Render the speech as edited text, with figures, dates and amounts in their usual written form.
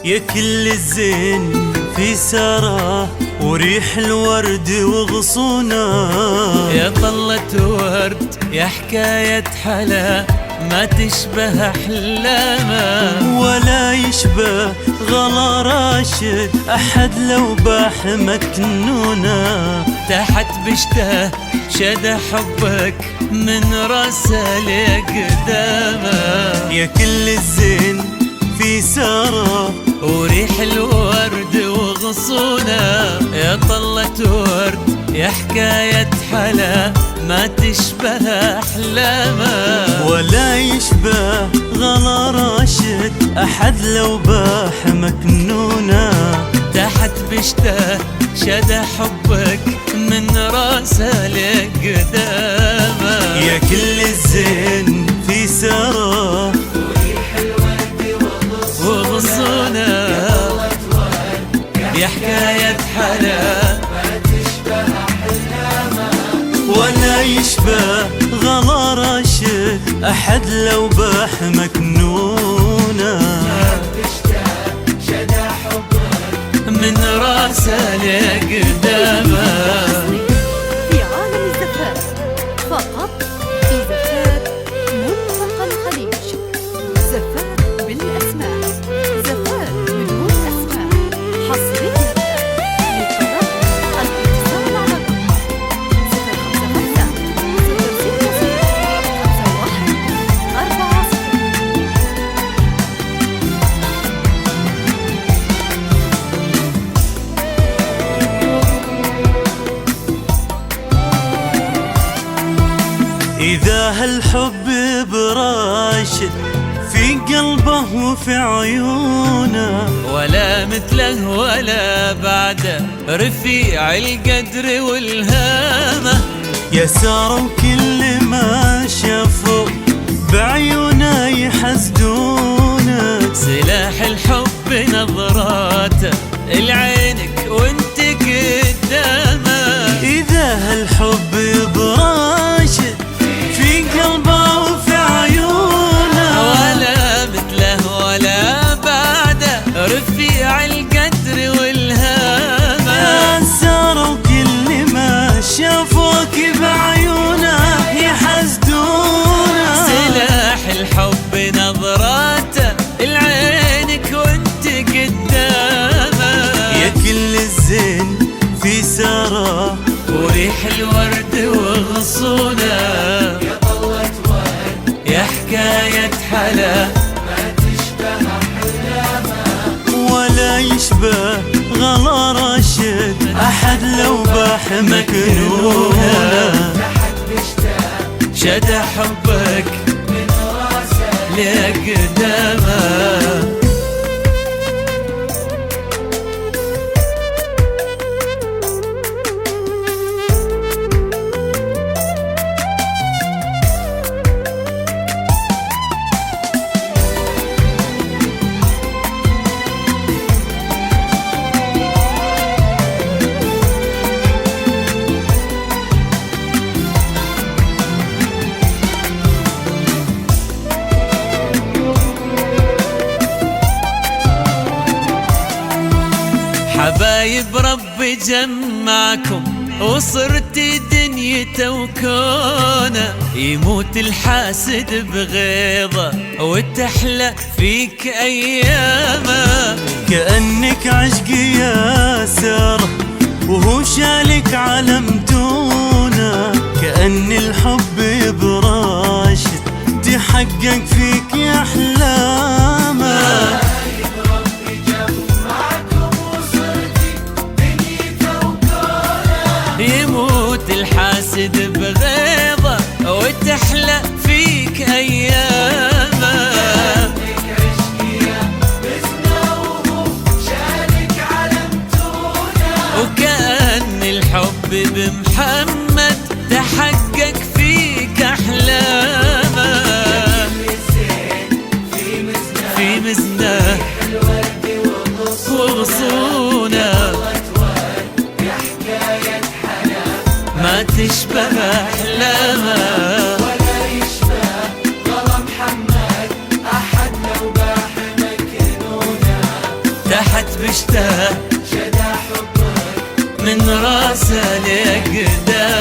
يا كل الزين في ساره وريح الورد وغصونه، يا طلة ورد يا حكاية حلا ما تشبه أحلامه، ولا يشبه غلا راشد أحد لو باح مكنونه. تحت بشته شد حبك من راسه لقدامه، يا كل الزين في ساره وريح الورد وغصونه، يا طلة ورد يا حكاية حلا ما تشبه أحلامه، ولا يشبه غلا راشد أحد لو باح مكنونه. تحت بشته شد حبك من راسه لقدامه، يا كل الزين في ساره وغصونه، يا حكاية حلا ولا يشبه غلا راشد أحد لو باح مكنونه. من راسه لقدامه. في عالم الزفاف فقط في زفاف منطقة الخليج. زفاف بالأسماء، زفاف بدون أسماء. حصريا للطلب الاتصال على الرقم 055 060 5140. إذا هالحب براشد في قلبه وفي عيونه، ولا مثله ولا بعده رفيع القدر والهامة، يا سارة وكل ما شافوا بعيونه يحسدونه. سلاح الحب نظراته العينك وانت قدامه. إذا هالحب براشد في قلبه وفي عيونه، ولا مثله ولا بعده رفيع القدر والهامة، يا سارة وكل ما شافوك بعيونه يحسدونه. سلاح الحب نظراته العينك وانت قدامه، يا كل الزين في ساره وريح الورد وغصونه، يا طلة ورد يا حكاية حلا ما تشبه أحلامه، ولا يشبه غلا راشد أحد لو باح مكنونه. شد حبك من راسه لقدامه. حبايب ربي جمعكم وصرت دنيته وكونه، يموت الحاسد بغيظه وتحلى فيك ايامه. كأنك عشقي يا سارة وهو شالك علمتونه، كأن الحب براشد تحقق فيك يا أحلامه. يموت الحاسد بغيظه وتحلى فيك ايامه. وكأن الحب بمحمد تحقق فيك احلامه. في مزنه وغصونه ما تشبه أحلامه، ولا يشبه غلا محمد أحد لو باح مكنونه. مشتاق من راسه لقدام